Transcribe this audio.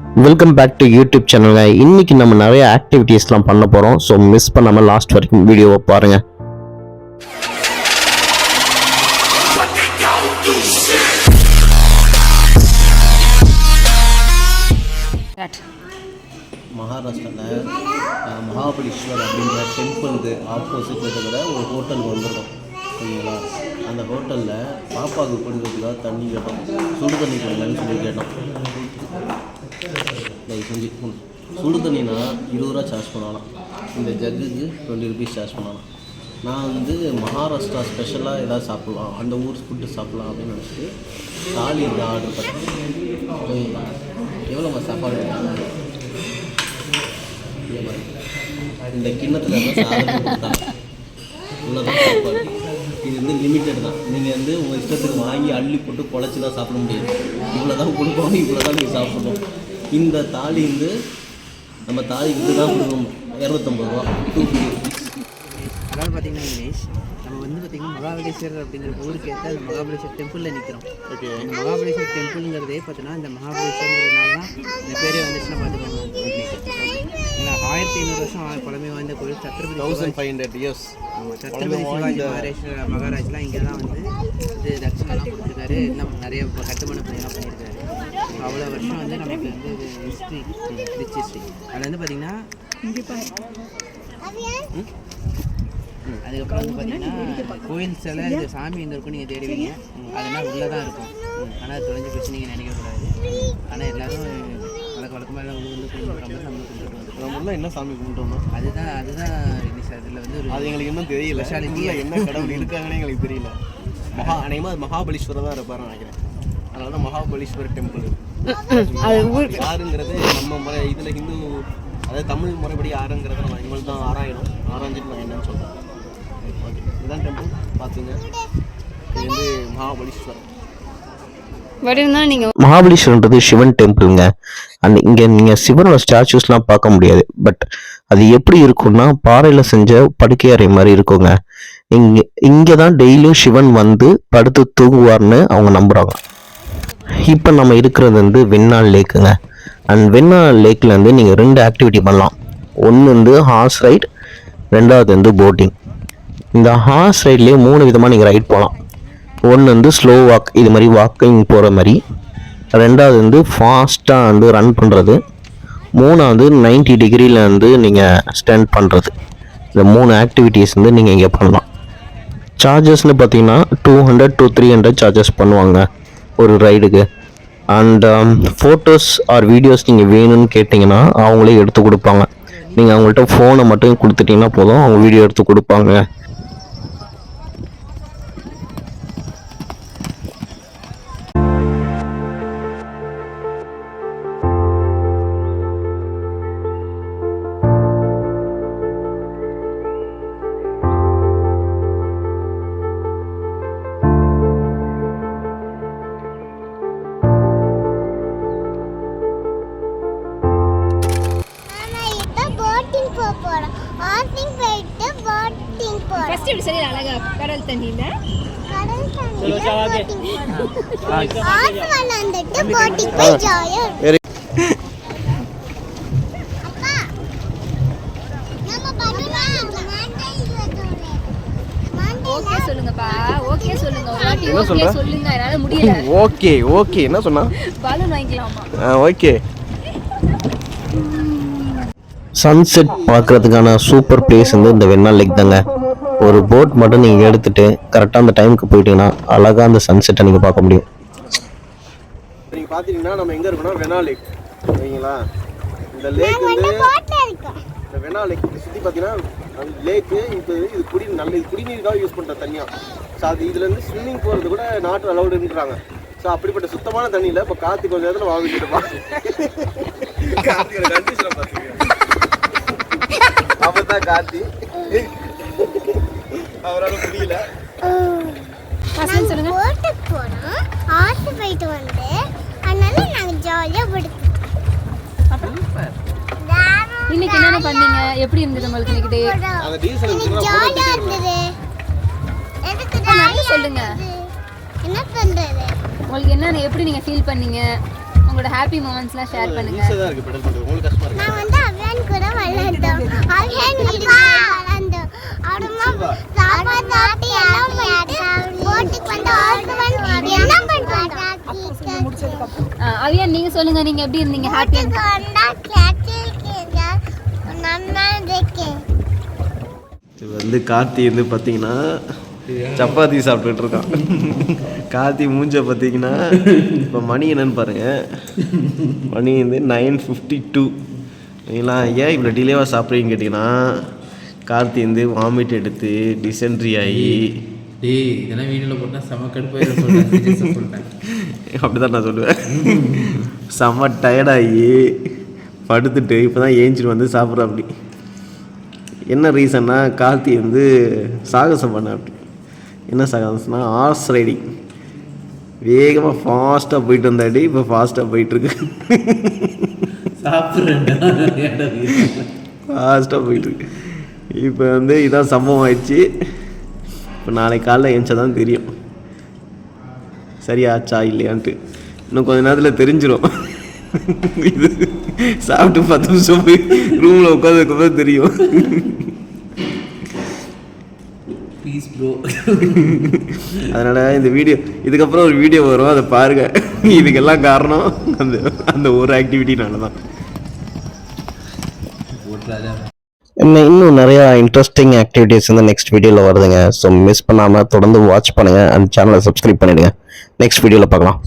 Welcome back to YouTube சேனலுங்க. இன்னைக்கு நம்ம நிறைய ஆக்டிவிட்டீஸ்லாம் பண்ண போகிறோம். ஸோ மிஸ் பண்ணாமல் லாஸ்ட் வரைக்கும் வீடியோவை பாருங்கள். மகாராஷ்டிராவில் மகாபலீஸ்வர் அப்படின்ற டெம்பிளுக்கு ஆப்போசிட்டில் இருக்கிற ஒரு ஹோட்டலுக்கு வந்துருக்கோம். சரிங்களா? அந்த ஹோட்டலில் பாப்பாவுக்கு குடிக்கிறதுக்காக தண்ணி கேட்டோம். சுடு தண்ணி கொடுங்கன்னு சொல்லி கேட்டோம். செஞ்சு சுடு தண்ணினா 20 ரூபா சார்ஜ் பண்ணலாம். இந்த ஜக்குக்கு 20 ருபீஸ் சார்ஜ் பண்ணலாம். நான் வந்து மகாராஷ்டிரா ஸ்பெஷலாக எதாவது சாப்பிட்லாம், அந்த ஊர் ஃபுட்டு சாப்பிட்லாம் அப்படின்னு நினச்சிட்டு தாலி இந்த ஆர்டர் பண்ணேன். எவ்வளோம்மா சாப்பாடு? இந்த கிண்ணத்தில் இவ்வளோதான் சாப்பாடு. இது வந்து லிமிட்டட் தான். நீங்கள் வந்து உங்கள் இஷ்டத்துக்கு வாங்கி அள்ளி போட்டு குழச்சி தான் சாப்பிட முடியாது. இவ்வளோ தான் கொடுப்பாங்க, இவ்வளோ தான் நீங்கள் சாப்பிடணும். இந்த தாலி வந்து நம்ம தாலிக்கு தான் கொடுக்கணும். 250 ரூபா. அதாவது பார்த்தீங்கன்னா இங்கிலீஷ் நம்ம வந்து பார்த்திங்கன்னா மகாபலேஸ்வரர் அப்படிங்கிற ஊருக்கு ஏற்ற அந்த மகாபலேஸ்வரர் டெம்பிளில் நிற்கிறோம். ஓகே, இந்த மகாபலேஸ்வரர் டெம்பிளுங்கிறதே பார்த்தீங்கன்னா இந்த மகாபலேஸ்வரங்கிறதுனால தான் இந்த பேரே வந்துச்சுன்னா பார்த்துக்கோங்க. ஏன்னா 1500 வருஷம் பழமை வாய்ந்த கோயில். சத்ரபதி 1500 இயர்ஸ். சத்ரபதி சிவாஜி மகாராஜ்லாம் இங்கே தான் வந்து இது தட்சிணெல்லாம் கொடுத்துருக்காரு. இன்னும் நிறைய கட்டுமான பணியெல்லாம் பண்ணியிருக்காரு. அவ்வளோ வருஷம் வந்து நமக்கு வந்து இது ஹிஸ்ட்ரி, ரிச் ஹிஸ்ட்ரி. அதில் வந்து பார்த்திங்கன்னா அதுக்கப்புறம் வந்து பார்த்தீங்கன்னா கோயில் சிலை இந்த சாமி எங்கே இருக்கும் நீங்கள் தேடுவீங்க. அதெல்லாம் உள்ளே தான் இருக்கும். ஆனால் அது தொலைஞ்சு போச்சு நீங்கள் நினைக்கக்கூடாது. ஆனால் எல்லோரும் வழக்கமாக எல்லாம் உள்ள கும்பிட்ற மாதிரி நம்ம கும்பிட்டு வந்துருக்கோம். நம்ம என்ன சாமி கும்பிட்டோம் அதுதான் அதில் வந்து அது எங்களுக்கு இன்னும் தெரியல. என்ன கடவுள் இருக்காங்கன்னு எங்களுக்கு தெரியல. அநேகமாக அது மகாபலீஸ்வரர் தான் இருப்பார் நினைக்கிறேன். அதனால தான் மகாபலீஸ்வரர் டெம்பிள். யாருங்கிறது நம்ம முறை இதில் ஹிந்து, அதாவது தமிழ் முறைப்படி யாருங்கிறத நம்ம இனிமேல் தான் ஆராய்ஞ்சிட்டு நான் என்னன்னு சொல்கிறேன். ஓகே, இதுதான் டெம்பிள் பார்த்துங்க. இது வந்து மகாபலீஸ்வரர். மகாபலீஸ்வரன்றது சிவன் டெம்பிளுங்க. அண்ட் இங்கே நீங்கள் சிவனோட ஸ்டாச்சூஸ்லாம் பார்க்க முடியாது. பட் அது எப்படி இருக்கும்னா பாறையில் செஞ்ச படுக்கை அறை மாதிரி இருக்குங்க. இங்கே தான் டெய்லியும் சிவன் வந்து படுத்து தூங்குவார்னு அவங்க நம்புகிறாங்க. இப்போ நம்ம இருக்கிறது வந்து வெண்ணாள் லேக்குங்க. அண்ட் வெண்ணாள் லேக்கில் வந்து நீங்கள் 2 ஆக்டிவிட்டி பண்ணலாம். ஒன்று வந்து ஹார்ஸ் ரைட், ரெண்டாவது வந்து போட்டிங். இந்த ஹார்ஸ் ரைட்லேயே 3 விதமாக நீங்கள் ரைட் போகலாம். ஒன்று வந்து ஸ்லோ வாக், இது மாதிரி வாக்கிங் போகிற மாதிரி. ரெண்டாவது வந்து ஃபாஸ்ட்டாக வந்து ரன் பண்ணுறது. மூணாவது 90 டிகிரியில் வந்து நீங்கள் ஸ்டாண்ட் பண்ணுறது. இந்த 3 ஆக்டிவிட்டீஸ் வந்து நீங்கள் இங்கே பண்ணலாம். சார்ஜஸ்ன்னு பார்த்தீங்கன்னா 200 to 300 சார்ஜஸ் பண்ணுவாங்க ஒரு ரைடுக்கு. அண்ட் ஃபோட்டோஸ் ஆர் வீடியோஸ் நீங்கள் வேணும்னு கேட்டிங்கன்னா அவங்களே எடுத்து கொடுப்பாங்க. நீங்கள் அவங்கள்ட்ட ஃபோனை மட்டும் கொடுத்துட்டிங்கன்னா போதும், அவங்க வீடியோ எடுத்து கொடுப்பாங்க. கடல் தண்ணியில ஓகே சொல்லுங்க. என்னால முடியல. ஓகே என்ன சொன்னா? பாலூன் வாங்கிக்கலாமா? ஓகே. சன்செட் பார்க்குறதுக்கான சூப்பர் பிளேஸ் வந்து இந்த வெண்ணாள் லேக் தாங்க. ஒரு போட் மட்டும் நீங்கள் எடுத்துகிட்டு கரெக்டாக அந்த டைமுக்கு போயிட்டீங்கன்னா அழகாக அந்த சன்செட்டை நீங்கள் பார்க்க முடியும். நீங்கள் பார்த்தீங்கன்னா நம்ம எங்கே இருக்கோம்னா வெண்ணாள் லேக். சரிங்களா? இந்த லேக் வந்து இந்த வெண்ணாள் லேக் சுற்றி பார்த்தீங்கன்னா லேக்கு இப்போ இது குடிநீருக்காக யூஸ் பண்ணுற தண்ணியாக. ஸோ அது இதுலேருந்து ஸ்விம்மிங் போகிறது கூட நாட்டு அலௌடுன்றாங்க. ஸோ அப்படிப்பட்ட சுத்தமான தண்ணியில் இப்போ கார்த்திக் கொஞ்சம் நேரத்தில் வாங்கிட்டுருப்பான். கார்த்திகோட கண்டிஷனை பார்த்தீங்க. அப்போ தான் கார்த்தி அவரால் முடியல. இன்னைக்கு என்ன பண்ணீங்க? எப்படி இருந்தது உங்களுக்கு இன்னைக்கு டே? அந்த டீசல் சொல்லுங்க. என்ன பண்றது? உங்களுக்கு என்ன எப்படி நீங்க ஃபீல் பண்ணீங்க? உங்களோட ஹாப்பி மூமெண்ட்ஸ்லாம் ஷேர் பண்ணுங்க. ஈஸியாக தான் இருக்குது பெடல் பண்ணுறது. உங்களுக்கு கஷ்டமாக இருக்கு? நான் வந்து அவியான் கூட விளையாண்டோம். அவியான் கூட விளையாண்டோம். அப்புறமா சாப்பாடு சாப்பிட்டு எல்லாம் பண்ணிட்டு போட்டுக்கு வந்து ஆடுவன் எல்லாம் பண்ணிட்டு அவியான் நீங்க சொல்லுங்க, நீங்க எப்படி இருந்தீங்க? ஹாப்பியா வந்தா கேட்டிருக்கீங்க நல்லா இருக்கேன். இது வந்து கார்த்தி வந்து பார்த்தீங்கன்னா சப்பாத்தி சாப்பிட்டுட்டு இருக்கான். கார்த்தி மூஞ்ச பார்த்தீங்கன்னா இப்போ மணி என்னன்னு பாருங்க, மணி வந்து 9:52. சரிங்களா? ஏன் இவ்வளோ டிலேவாக சாப்பிட்றீங்கன்னு கேட்டிங்கன்னா கார்த்தி வந்து வாமிட் எடுத்து டிசென்ட்ரி ஆகி டேய் இதெல்லாம் வீடியோவில் போட்டால் செம கடுப்பாக சொல்லிட்டேன். அப்படி தான் நான் சொல்லுவேன். செம்ம டயர்டாகி படுத்துட்டு இப்போ தான் ஏஞ்சிட்டு வந்து சாப்பிட்ற. அப்படி என்ன ரீசன்னா கார்த்தி வந்து சாகசம் பண்ண. அப்படி என்ன சாகசம்னா ஹார்ஸ் ரைடிங். வேகமாக ஃபாஸ்ட்டாக போயிட்டு வந்தாடி இப்போ ஃபாஸ்ட்டாக போயிட்டுருக்கு. ஃபாஸ்ட்டாக போயிட்டுருக்கு. இப்போ வந்து இதான் சம்பவம் ஆயிடுச்சு. இப்போ நாளைக்கு காலைல ஏஞ்சா தான் தெரியும் சரியாச்சா இல்லையான்ட்டு. இன்னும் கொஞ்ச நேரத்தில் தெரிஞ்சிடும். இது சாப்பிட்டு 10 நிமிஷம் போய் ரூமில் உட்காந்துருக்கப்போ தெரியும். Please bro. அதனால் இந்த வீடியோ இதுக்கப்புறம் ஒரு வீடியோ வரும், அதை பாருங்கள். இதுக்கெல்லாம் காரணம் அந்த அந்த ஒரு ஆக்டிவிட்டினால தான். இன்னும் நிறையா இன்ட்ரெஸ்டிங் ஆக்டிவிட்டீஸ் வந்து நெக்ஸ்ட் வீடியோவில் வருதுங்க. ஸோ மிஸ் பண்ணாமல் தொடர்ந்து வாட்ச் பண்ணுங்கள். அந்த சேனலை சப்ஸ்கிரைப் பண்ணிவிடுங்க. நெக்ஸ்ட் வீடியோவில் பார்க்கலாம்.